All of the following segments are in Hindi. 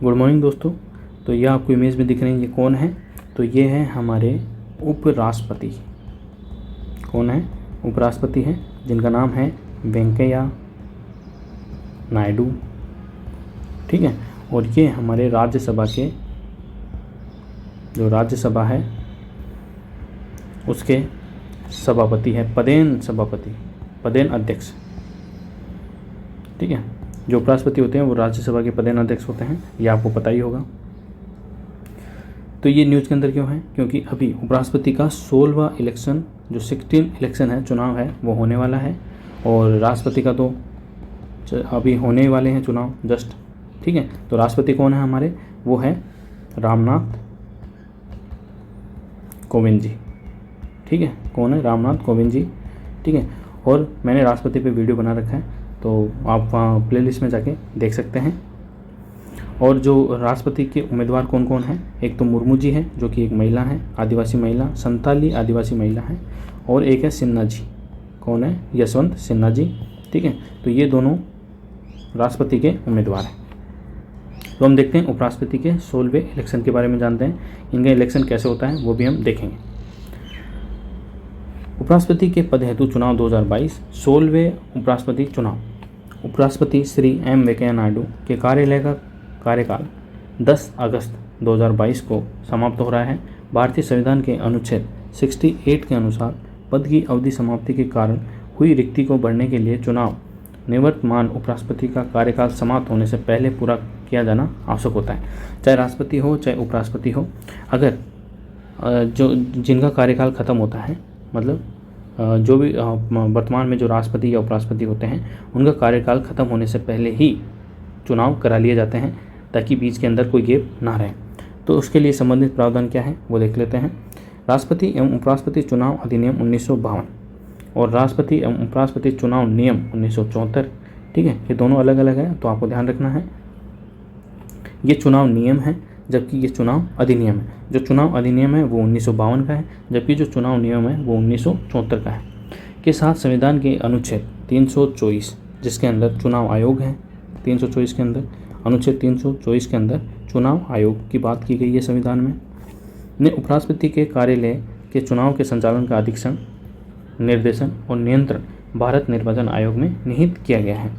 गुड मॉर्निंग दोस्तों। तो ये आपको इमेज में दिख रहे हैं, ये कौन है? तो ये है हमारे उपराष्ट्रपति। कौन है? उपराष्ट्रपति हैं, जिनका नाम है वेंकैया नायडू। ठीक है। और ये हमारे राज्यसभा के, जो राज्यसभा है उसके सभापति है, पदेन सभापति, पदेन अध्यक्ष। ठीक है। जो उपराष्ट्रपति होते हैं वो राज्यसभा के पदेन अध्यक्ष होते हैं, ये आपको पता ही होगा। तो ये न्यूज़ के अंदर क्यों है? क्योंकि अभी उपराष्ट्रपति का 16वां इलेक्शन, जो 16 इलेक्शन है, चुनाव है, वो होने वाला है। और राष्ट्रपति का तो अभी होने वाले हैं चुनाव जस्ट। ठीक है। तो राष्ट्रपति कौन है हमारे? वो है रामनाथ कोविंद जी। ठीक है। कौन है? रामनाथ कोविंद जी। ठीक है। और मैंने राष्ट्रपति पे वीडियो बना रखा है, तो आप प्लेलिस्ट में जाके देख सकते हैं। और जो राष्ट्रपति के उम्मीदवार कौन कौन हैं? एक तो मुर्मू जी हैं, जो कि एक महिला हैं, आदिवासी महिला, संताली आदिवासी महिला हैं। और एक है सिन्हा जी। कौन है? यशवंत सिन्हा जी। ठीक है। तो ये दोनों राष्ट्रपति के उम्मीदवार हैं। तो हम देखते हैं उपराष्ट्रपति के 16वें इलेक्शन के बारे में जानते हैं। इनका इलेक्शन कैसे होता है वो भी हम देखेंगे। उपराष्ट्रपति के पद हेतु चुनाव 2022। 16वें उपराष्ट्रपति चुनाव। उपराष्ट्रपति श्री एम वेंकैया नायडू के कार्यालय का कार्यकाल 10 अगस्त 2022 को समाप्त हो रहा है। भारतीय संविधान के अनुच्छेद 68 के अनुसार पद की अवधि समाप्ति के कारण हुई रिक्ति को भरने के लिए चुनाव निवर्तमान उपराष्ट्रपति का कार्यकाल समाप्त होने से पहले पूरा किया जाना आवश्यक होता है। चाहे राष्ट्रपति हो चाहे उपराष्ट्रपति हो, अगर जो जिनका कार्यकाल खत्म होता है, मतलब जो भी वर्तमान में जो राष्ट्रपति या उपराष्ट्रपति होते हैं, उनका कार्यकाल खत्म होने से पहले ही चुनाव करा लिए जाते हैं, ताकि बीच के अंदर कोई गैप ना रहे। तो उसके लिए संबंधित प्रावधान क्या है वो देख लेते हैं। राष्ट्रपति एवं उपराष्ट्रपति चुनाव अधिनियम 1952 और राष्ट्रपति एवं उपराष्ट्रपति चुनाव नियम 1974। ठीक है। ये दोनों अलग अलग है, तो आपको ध्यान रखना है। ये चुनाव नियम है, जबकि ये चुनाव अधिनियम है। जो चुनाव अधिनियम है वो 1952 का है, जबकि जो चुनाव नियम है वो 1974 का है। के साथ संविधान के अनुच्छेद 324, जिसके अंदर चुनाव आयोग है, 324 के अंदर, अनुच्छेद 324 के अंदर चुनाव आयोग की बात की गई है संविधान में, ने उपराष्ट्रपति के कार्यालय के चुनाव के संचालन का अधीक्षण, निर्देशन और नियंत्रण भारत निर्वाचन आयोग में निहित किया गया है।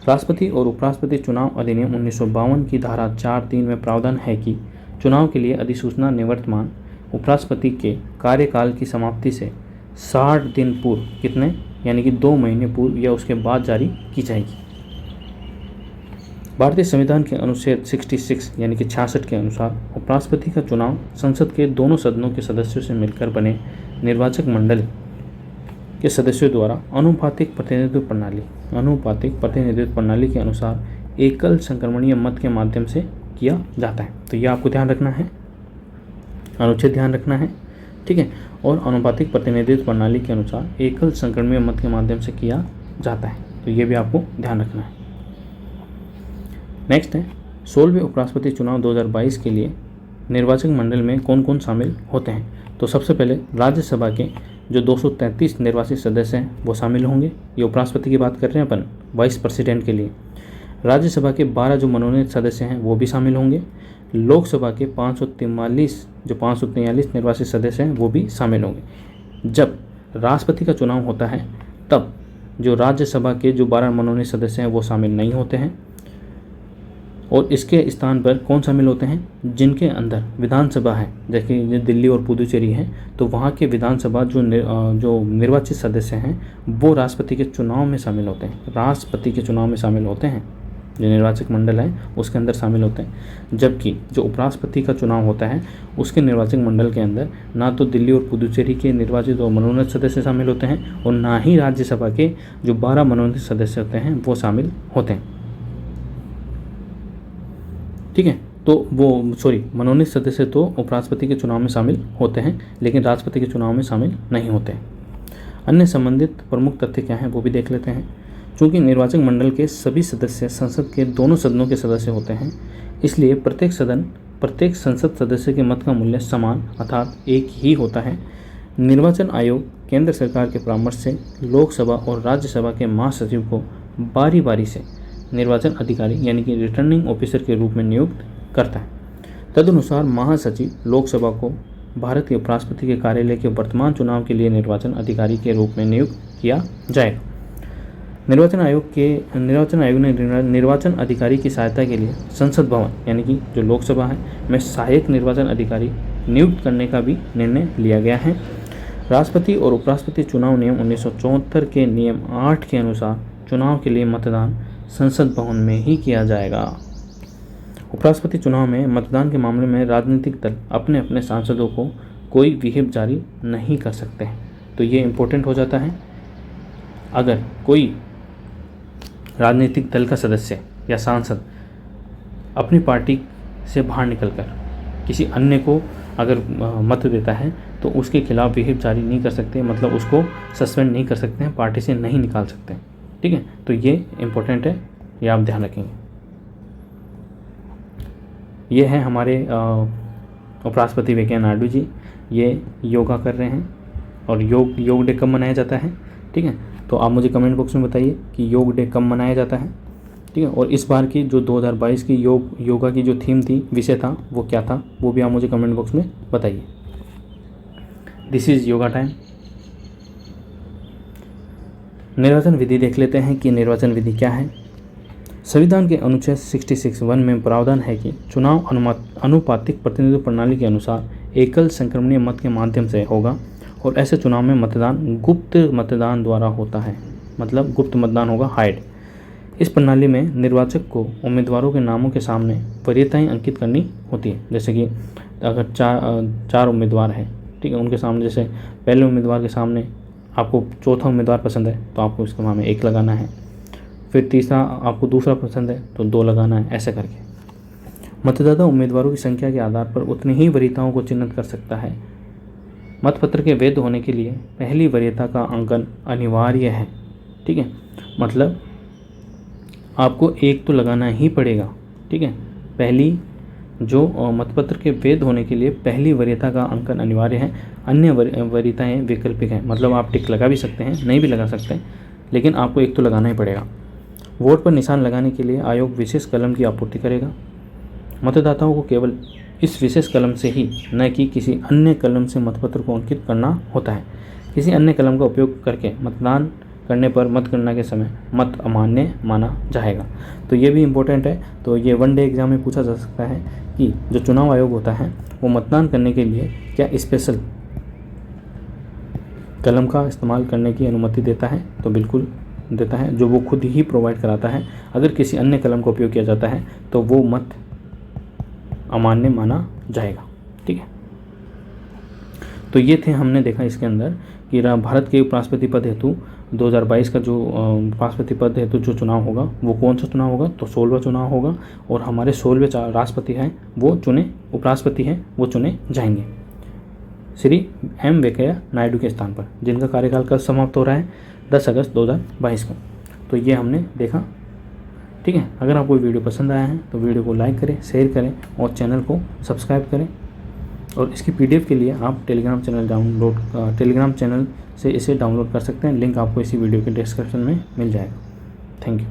राष्ट्रपति और उपराष्ट्रपति चुनाव अधिनियम 1952 की धारा 4(3) में प्रावधान है कि चुनाव के लिए अधिसूचना निवर्तमान उपराष्ट्रपति के कार्यकाल की समाप्ति से 60 दिन पूर्व, कितने, यानी कि 2 महीने पूर्व या उसके बाद जारी की जाएगी। भारतीय संविधान के अनुच्छेद 66 यानी कि 66 के अनुसार उपराष्ट्रपति का चुनाव संसद के दोनों सदनों के सदस्यों से मिलकर बने निर्वाचक मंडल के सदस्यों द्वारा अनुपातिक प्रतिनिधित्व प्रणाली के अनुसार एकल संक्रमणीय मत के माध्यम से किया जाता है। तो यह आपको ध्यान रखना है, अनुच्छेद ध्यान रखना है। ठीक है। और अनुपातिक प्रतिनिधित्व प्रणाली के अनुसार एकल संक्रमणीय मत के माध्यम से किया जाता है, तो ये भी आपको ध्यान रखना है। नेक्स्ट है 16वें उपराष्ट्रपति चुनाव 2022 के लिए निर्वाचक मंडल में कौन कौन शामिल होते हैं। तो सबसे पहले राज्यसभा के जो 233 निर्वाचित सदस्य हैं वो शामिल होंगे। ये उपराष्ट्रपति की बात कर रहे हैं अपन, वाइस प्रेसिडेंट के लिए। राज्यसभा के 12 जो मनोनीत सदस्य हैं वो भी शामिल होंगे। लोकसभा के 543 निर्वाचित सदस्य हैं वो भी शामिल होंगे। जब राष्ट्रपति का चुनाव होता है तब जो राज्यसभा के जो 12 मनोनीत सदस्य हैं वो शामिल नहीं होते हैं, और इसके स्थान पर कौन शामिल होते हैं? जिनके अंदर विधानसभा है, जैसे दिल्ली और पुदुचेरी है, तो वहाँ के विधानसभा जो निर्वाचित सदस्य हैं वो राष्ट्रपति के चुनाव में शामिल होते हैं। राष्ट्रपति के चुनाव में शामिल होते हैं, जो निर्वाचक मंडल है उसके अंदर शामिल होते हैं। जबकि जो उपराष्ट्रपति का चुनाव होता है उसके निर्वाचक मंडल के अंदर ना तो दिल्ली और पुदुचेरी के निर्वाचित और मनोनीत सदस्य शामिल होते हैं, और ना ही राज्यसभा के जो 12 मनोनीत सदस्य होते हैं वो शामिल होते हैं। ठीक है। तो वो मनोनीत सदस्य तो उपराष्ट्रपति के चुनाव में शामिल होते हैं, लेकिन राष्ट्रपति के चुनाव में शामिल नहीं होते हैं। अन्य संबंधित प्रमुख तथ्य क्या हैं वो भी देख लेते हैं। चूँकि निर्वाचक मंडल के सभी सदस्य संसद के दोनों सदनों के सदस्य होते हैं, इसलिए प्रत्येक संसद सदस्य के मत का मूल्य समान अर्थात एक ही होता है। निर्वाचन आयोग केंद्र सरकार के परामर्श से लोकसभा और राज्यसभा के महासचिव को बारी बारी से निर्वाचन अधिकारी यानी कि रिटर्निंग ऑफिसर के रूप में नियुक्त करता है। तदनुसार महासचिव लोकसभा को भारत के उपराष्ट्रपति के कार्यालय के वर्तमान चुनाव के लिए निर्वाचन अधिकारी के रूप में नियुक्त किया जाएगा। निर्वाचन आयोग ने निर्वाचन अधिकारी की सहायता के लिए संसद भवन यानी कि जो लोकसभा है में सहायक निर्वाचन अधिकारी नियुक्त करने का भी निर्णय लिया गया है। राष्ट्रपति और उपराष्ट्रपति चुनाव नियम 1974 के नियम 8 के अनुसार चुनाव के लिए मतदान संसद भवन में ही किया जाएगा। उपराष्ट्रपति चुनाव में मतदान के मामले में राजनीतिक दल अपने अपने सांसदों को कोई व्हिप जारी नहीं कर सकते हैं। तो ये इम्पोर्टेंट हो जाता है। अगर कोई राजनीतिक दल का सदस्य या सांसद अपनी पार्टी से बाहर निकलकर किसी अन्य को अगर मत देता है तो उसके खिलाफ व्हिप जारी नहीं कर सकते, मतलब उसको सस्पेंड नहीं कर सकते हैं, पार्टी से नहीं निकाल सकते। ठीक है, तो ये इम्पोर्टेंट है, ये आप ध्यान रखेंगे। ये है हमारे उपराष्ट्रपति वेंकैया नायडू जी, ये योगा कर रहे हैं। और योग डे कब मनाया जाता है? ठीक है, तो आप मुझे कमेंट बॉक्स में बताइए कि योग डे कब मनाया जाता है। ठीक है, और इस बार की जो 2022 की योगा की जो थीम थी, विषय था, वो क्या था, वो भी आप मुझे कमेंट बॉक्स में बताइए। This is yoga time. निर्वाचन विधि देख लेते हैं कि निर्वाचन विधि क्या है। संविधान के अनुच्छेद 66(1) में प्रावधान है कि चुनाव अनुपातिक प्रतिनिधित्व प्रणाली के अनुसार एकल संक्रमणीय मत के माध्यम से होगा और ऐसे चुनाव में मतदान गुप्त मतदान द्वारा होता है, मतलब गुप्त मतदान होगा, हाइड। इस प्रणाली में निर्वाचक को उम्मीदवारों के नामों के सामने वरीयताएं अंकित करनी होती है। जैसे कि अगर चार उम्मीदवार हैं, ठीक है, उनके सामने जैसे पहले उम्मीदवार के सामने आपको चौथा उम्मीदवार पसंद है तो आपको इसके वहाँ में 1 लगाना है, फिर तीसरा आपको दूसरा पसंद है तो 2 लगाना है, ऐसे करके। मतदाता उम्मीदवारों की संख्या के आधार पर उतनी ही वरीयताओं को चिन्हित कर सकता है। मतपत्र के वैध होने के लिए पहली वरीयता का अंकन अनिवार्य है। ठीक है, मतलब आपको 1 तो लगाना ही पड़ेगा। ठीक है, पहली जो मतपत्र के वैध होने के लिए पहली वरीयता का अंकन अनिवार्य है, अन्य वरीयताएं वैकल्पिक हैं, मतलब आप टिक लगा भी सकते हैं, नहीं भी लगा सकते, लेकिन आपको 1 तो लगाना ही पड़ेगा। वोट पर निशान लगाने के लिए आयोग विशेष कलम की आपूर्ति करेगा। मतदाताओं को केवल इस विशेष कलम से ही, न कि किसी अन्य कलम से मतपत्र को अंकित करना होता है। किसी अन्य कलम का उपयोग करके मतदान करने पर मतगणना के समय मत अमान्य माना जाएगा। तो ये भी इम्पोर्टेंट है। तो ये 1 डे एग्जाम में पूछा जा सकता है कि जो चुनाव आयोग होता है वो मतदान करने के लिए क्या स्पेशल कलम का इस्तेमाल करने की अनुमति देता है? तो बिल्कुल देता है, जो वो खुद ही प्रोवाइड कराता है। अगर किसी अन्य कलम का उपयोग किया जाता है तो वो मत अमान्य माना जाएगा। ठीक है, तो ये थे, हमने देखा इसके अंदर कि भारत के उपराष्ट्रपति पद हेतु 2022 का जो उपराष्ट्रपति पद हेतु जो चुनाव होगा वो कौन सा चुनाव होगा? तो 16वां चुनाव होगा और हमारे 16वें राष्ट्रपति हैं वो चुने, उपराष्ट्रपति हैं वो चुने जाएंगे श्री एम वेंकैया नायडू के स्थान पर, जिनका कार्यकाल कब समाप्त हो रहा है? 10 अगस्त 2022 को। तो ये हमने देखा। ठीक है, अगर आपको वीडियो पसंद आया है तो वीडियो को लाइक करें, शेयर करें और चैनल को सब्सक्राइब करें। और इसकी PDF के लिए आप टेलीग्राम चैनल से इसे डाउनलोड कर सकते हैं। लिंक आपको इसी वीडियो के डिस्क्रिप्शन में मिल जाएगा। Thank you.